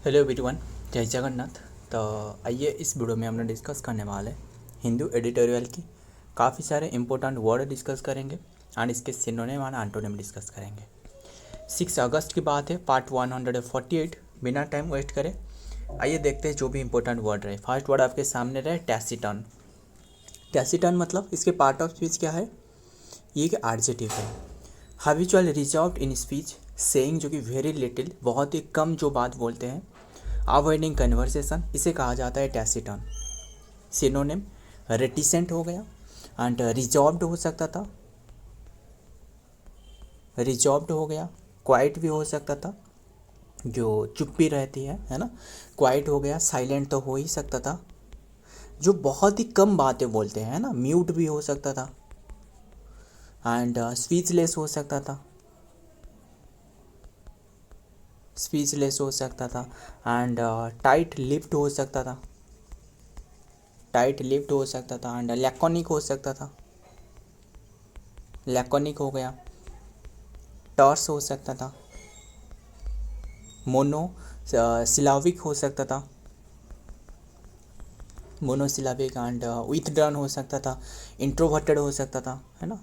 Hello everyone, जय जगन्नाथ। तो आइए इस वीडियो में हम लोग डिस्कस करने वाले हिंदू एडिटोरियल की काफ़ी सारे इंपॉर्टेंट वर्ड डिस्कस करेंगे एंड इसके सिनोनिम और एंटोनिम डिस्कस करेंगे। 6 अगस्त की बात है, पार्ट 148। बिना टाइम वेस्ट करें आइए देखते हैं जो भी इंपॉर्टेंट वर्ड रहे। फर्स्ट वर्ड आपके सामने रहे टैसिटन। टैसिटन मतलब इसके पार्ट ऑफ स्पीच क्या है? ये एक एडजेक्टिव है। Habitual reserved in speech saying, जो कि वेरी लिटिल, बहुत ही कम जो बात बोलते हैं। अवॉइडिंग कन्वर्सेशन, इसे कहा जाता है टैसिटन। सिनोनिम रेटिसेंट हो गया एंड रिजॉर्व्ड हो सकता था, रिजॉर्व्ड हो गया। क्वाइट भी हो सकता था, जो चुप्पी रहती है ना, क्वाइट हो गया। साइलेंट तो हो ही सकता था, जो बहुत ही कम बातें बोलते हैं ना। म्यूट भी हो सकता था एंड स्पीचलेस हो सकता था, स्पीचलेस हो सकता था एंड टाइट लिप्ड हो सकता था, टाइट लिप्ड हो सकता था एंड लैकोनिक हो सकता था, लैकोनिक हो गया। टर्स हो सकता था, मोनो सिलाविक हो सकता था, मोनोसिलाबिक एंड विथड्रॉन हो सकता था, इंट्रोवर्टेड हो सकता था, है ना,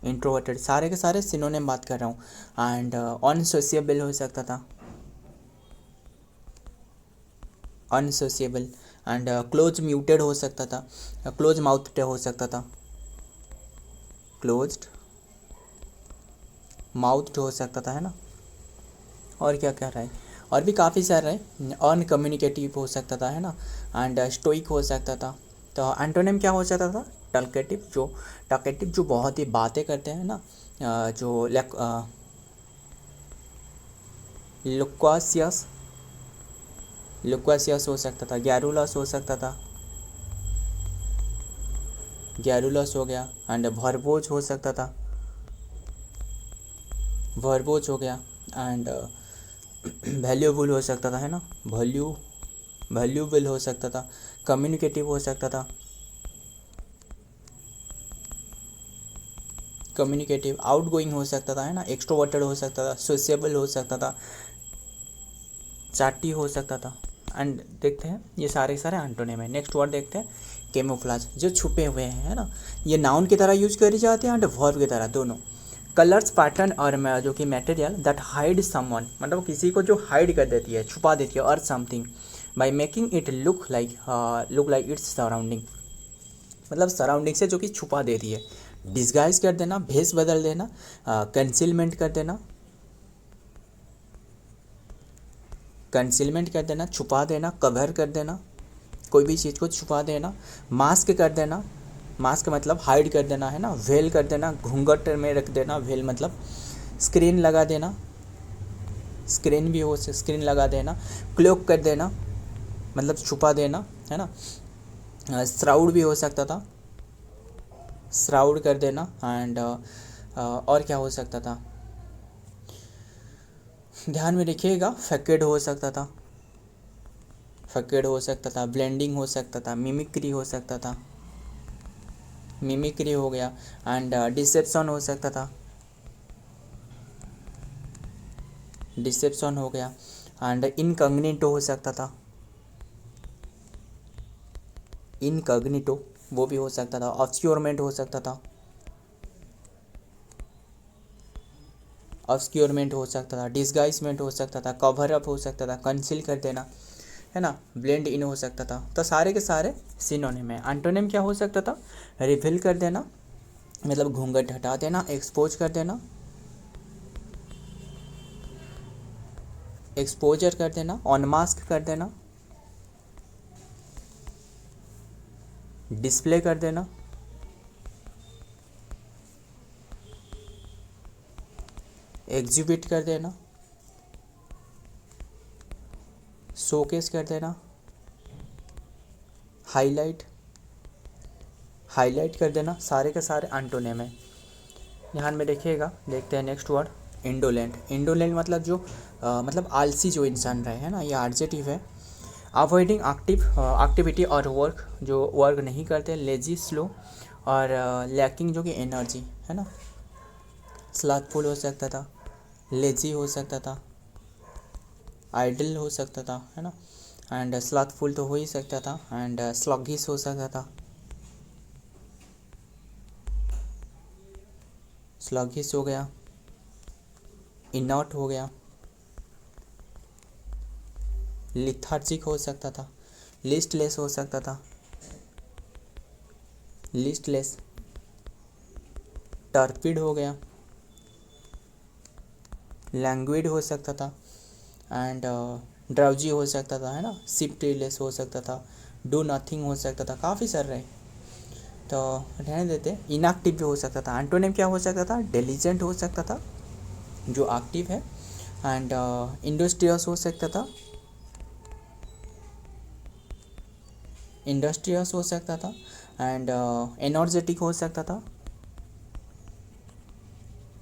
इंट्रोवर्टेड। सारे के सारे सिनोनिम बात कर रहा हूँ। एंड अनसोशिएबल हो सकता था, अनसोशिएबल। एंड क्लोज म्यूटेड हो सकता था, क्लोज माउथड हो सकता था, क्लोज्ड माउथड हो सकता था, है ना। और क्या क्या रहा है? और भी काफ़ी सारे है। अनकम्युनिकेटिव हो सकता था, है ना, एंड स्टोइक हो सकता था। तो एंटोनिम क्या हो सकता था? टॉकेटिव जो बहुत ही बातें करते हैं ना, जो लुक्वासियस, लुक्वासियस हो सकता था। गैरुलस हो सकता था, गैरुलस हो गया। एंड वर्बोज हो सकता था, वर्बोज हो गया। एंड वैल्यूबल हो सकता था, है ना, वैल्यूबल हो सकता था। कम्युनिकेटिव हो सकता था, कम्युनिकेटिव। आउटगोइंग हो सकता था, है ना, एक्सट्रोवर्टेड हो सकता था, सोशिएबल हो सकता था, चाटी हो सकता था। एंड देखते हैं ये सारे सारे एंटोनिम है। नेक्स्ट वर्ड देखते हैं कैमोफ्लेज, जो छुपे हुए हैं, है ना। ये नाउन की तरह यूज करी जाती है एंड वर्ब की तरह, दोनों। कलर्स पैटर्न और जो कि मटेरियल दैट हाइड समवन, मतलब किसी को जो हाइड कर देती है, छुपा देती है, और something by making it look like its surrounding, मतलब सराउंडिंग से जो कि छुपा देती है। डिस्गाइज कर देना, भेस बदल देना, कंसीलमेंट कर देना, कंसीलमेंट कर देना, छुपा देना, कवर कर देना, कोई भी चीज़ को छुपा देना। मास्क कर देना, मास्क मतलब हाइड कर देना, है ना। वेल कर देना, घूंघट में रख देना। वेल मतलब स्क्रीन लगा देना, स्क्रीन भी हो, स्क्रीन लगा देना। क्लोक कर देना मतलब छुपा देना, है ना। श्राउड भी हो सकता था, श्राउड कर देना। एंड और क्या हो सकता था, ध्यान में रखिएगा। फैकेड हो सकता था, फैकेड हो सकता था। ब्लेंडिंग हो सकता था, मिमिक्री हो सकता था, मिमिक्री हो गया। एंड डिसेप्शन हो सकता था, डिसेप्शन हो गया। एंड इनकॉग्निटो हो सकता था, इनकॉग्निटो वो भी हो सकता था। ऑब्सक्योरमेंट हो सकता था, ऑब्सक्योरमेंट हो सकता था। डिस्गाइजमेंट हो सकता था, कवर अप हो सकता था, कंसील कर देना, है ना। ब्लेंड इन हो सकता था। तो सारे के सारे सिनोनिम है। एंटोनिम क्या हो सकता था? रिवील कर देना, मतलब घूंघट हटा देना, एक्सपोज कर देना, एक्सपोजर कर देना, ऑनमास्क कर देना, डिस्प्ले कर देना, एग्जिबिट कर देना, शोकेस कर देना, हाईलाइट, हाईलाइट कर देना। सारे के सारे एंटोनिम है। ध्यान में देखिएगा। देखते हैं नेक्स्ट वर्ड इंडोलेंट। इंडोलेंट मतलब जो मतलब आलसी जो इंसान रहे, है ना, ये एडजेक्टिव है। अवॉइडिंग एक्टिविटी और वर्क, जो वर्क नहीं करते। लेजी, स्लो और लैकिंग जो कि एनर्जी, है ना। स्लथफुल हो सकता था, लेजी हो सकता था, आइडल हो सकता था, है ना। एंड स्लॉथफुल तो हो ही सकता था, एंड स्लॉगिश हो सकता था, स्लॉगिश हो गया, इनॉट हो गया, लिथार्जिक हो सकता था, लिस्टलेस हो सकता था, लिस्टलेस, टर्पिड हो गया, लैंग्विड हो सकता था, एंड ड्राउजी हो सकता था, है ना। सिप्टीलेस हो सकता था, डू नथिंग हो सकता था, काफ़ी सारे रहे, तो रहने देते। इनएक्टिव भी हो सकता था। एंटोनिम क्या हो सकता था? डिलीजेंट हो सकता था, जो एक्टिव है, एंड इंडस्ट्रियस हो सकता था, इंडस्ट्रियस हो सकता था, एंड एनर्जेटिक हो सकता था,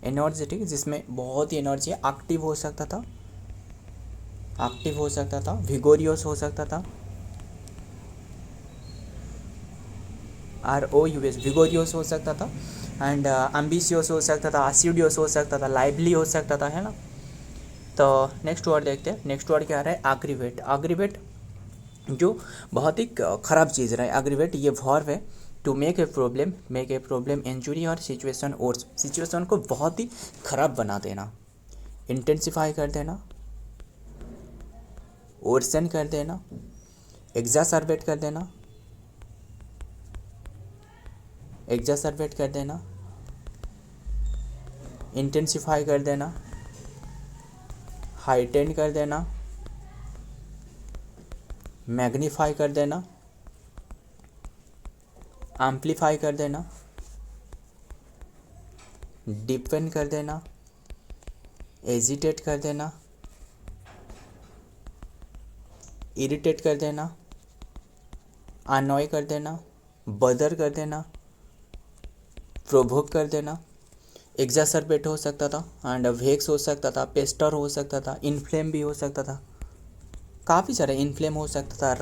एनर्जेटिक जिसमें बहुत ही एनर्जी है, एक्टिव हो सकता था, एक्टिव हो सकता था, विगोरियस हो सकता था, ROUS, विगोरियस हो सकता था, एंड एम्बिशियस हो सकता था, एसिडियस हो सकता था, लाइवली हो सकता था, है ना। तो नेक्स्ट वर्ड देखते हैं। नेक्स्ट वर्ड क्या है? एग्रीवेट। एग्रीवेट जो बहुत ही ख़राब चीज़ रहा है। एग्रीवेट ये वर्ब है, to make a problem injury और सिचुएशन, और सिचुएशन को बहुत ही ख़राब बना देना, इंटेंसिफाई कर देना, वर्सन कर देना, एग्जासर्बेट कर देना, एग्जासर्बेट कर देना, इंटेंसिफाई कर देना, हाइटेन कर देना, मैग्नीफाई कर देना, एम्पलीफाई कर देना, डिपेंड कर देना, एजिटेट कर देना, इरिटेट कर देना, अनॉय कर देना, बदर कर देना, प्रोवोक कर देना, एग्जासर्बेट हो सकता था, एंड वेक्स हो सकता था, पेस्टर हो सकता था, इन्फ्लेम भी हो सकता था, काफ़ी सारे, इन्फ्लेम हो सकता था,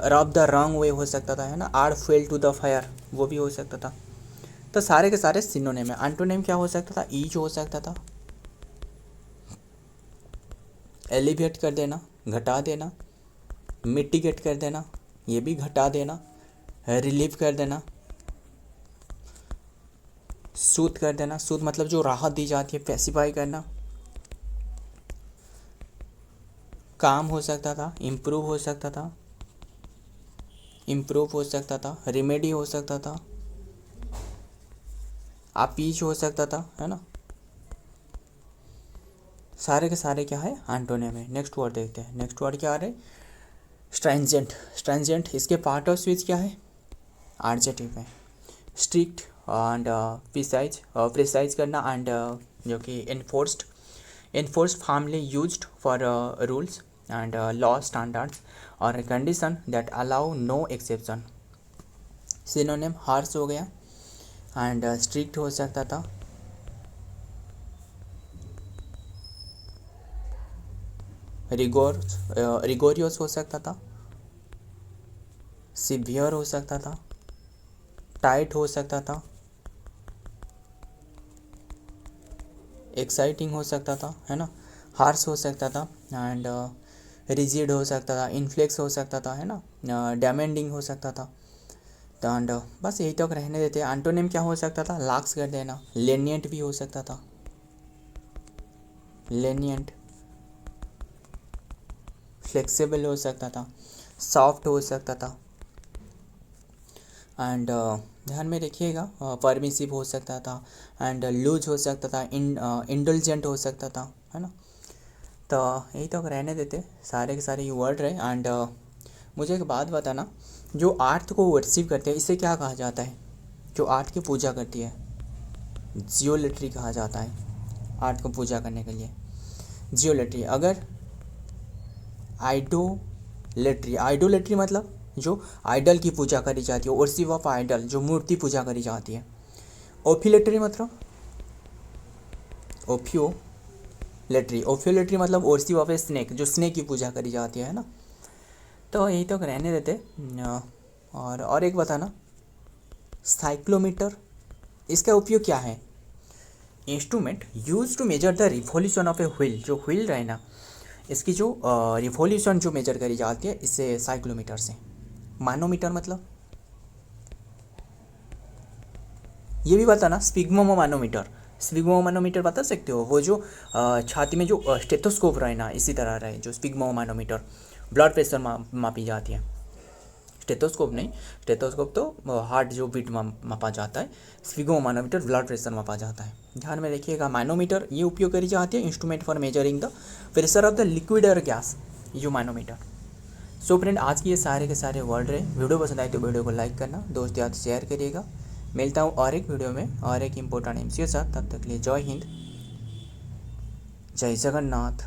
रब द रंग वे हो सकता था, है ना। Or fuel to the fire, वो भी हो सकता था। तो सारे के सारे सिनोनिम है। एंटोनिम क्या हो सकता था? ईच हो सकता था, एलिवेट कर देना, घटा देना, मिटिगेट कर देना, ये भी घटा देना, रिलीव कर देना, सूद कर देना, सूद मतलब जो राहत दी जाती है, पैसिफाई करना, काम हो सकता था, इम्प्रूव हो सकता था, इम्प्रूव हो सकता था, रिमेडी हो सकता था, अपीच हो सकता था, है ना। सारे के सारे क्या है? एंटोनिम है। नेक्स्ट वर्ड देखते हैं। नेक्स्ट वर्ड क्या आ रहा है? स्ट्रेंजेंट। स्ट्रेंजेंट इसके पार्ट ऑफ स्पीच क्या है? एडजेक्टिव है। स्ट्रिक्ट एंड प्रिसाइज करना, एंड जो कि enforced formally used for rules and law standards और condition that allow no exception. Synonym harsh हो गया, एंड स्ट्रिक्ट हो सकता था, रिगोरियस हो सकता था, सिवियर हो सकता था, टाइट हो सकता था, एक्साइटिंग हो सकता था, है ना। हार्श हो सकता था, एंड रिजिड हो सकता था, इन्फ्लेक्स हो सकता था, है ना। डैमेंडिंग हो सकता था। तो एंड बस यही तक रहने देते हैं। एंटोनिम क्या हो सकता था? लाक्स कर देना, लेनियंट भी हो सकता था, लेनियंट, फ्लेक्सिबल हो सकता था, सॉफ्ट हो सकता था, एंड ध्यान में रखिएगा, परमिसिव हो सकता था, एंड लूज हो सकता था, इंडल्जेंट हो सकता था, है ना। तो यही तो रहने देते, सारे के सारे ये वर्ड रहे। एंड मुझे एक बात बताना, जो आर्थ को वर्शिप करते हैं इसे क्या कहा जाता है? जो आर्थ की पूजा करती है, जियोलेट्री कहा जाता है, आर्थ को पूजा करने के लिए जियोलेट्री। अगर आइडोलेट्री मतलब जो आइडल की पूजा करी जाती है, वर्शिप ऑफ आइडल, जो मूर्ति पूजा करी जाती है। ओफिलेट्री मतलब ओफियोलेट्री मतलब वर्शिप ऑफ ए स्नेक, जो स्नेक की पूजा करी जाती है ना। तो यही तो रहने देते। और एक बताना, साइक्लोमीटर, इसका उपयोग क्या है? Instrument use to measure the revolution of a wheel. जो व्हील रहे ना, इसकी जो रिवॉल्यूशन जो मेजर करी जाती है इससे साइक्लोमीटर से। मानोमीटर मतलब ये भी बताना, स्पिग्मोमानोमीटर। स्पिग्मोमानोमीटर बता सकते हो, वो जो छाती में जो स्टेथोस्कोप रहे ना इसी तरह रहे, जो स्पिग्मोमानोमीटर ब्लड प्रेशर मापी जाती है। स्टेथोस्कोप नहीं, स्टेथोस्कोप तो हार्ट जो बीट मापा जाता है, स्पिग्मोमानोमीटर ब्लड प्रेशर मापा जाता है। ध्यान में रखिएगा, मानोमीटर ये उपयोग करी जाती है instrument for measuring the pressure of the liquid और गैस, ये जो मानोमीटर। सो फ्रेंड, आज की ये सारे के सारे वर्ड रहे। वीडियो पसंद आए तो वीडियो को लाइक करना, दोस्त याद शेयर करिएगा। मिलता हूँ और एक वीडियो में और एक इम्पोर्टेंट एमसीक्यू के साथ। तब तक के लिए जय हिंद, जय जगन्नाथ।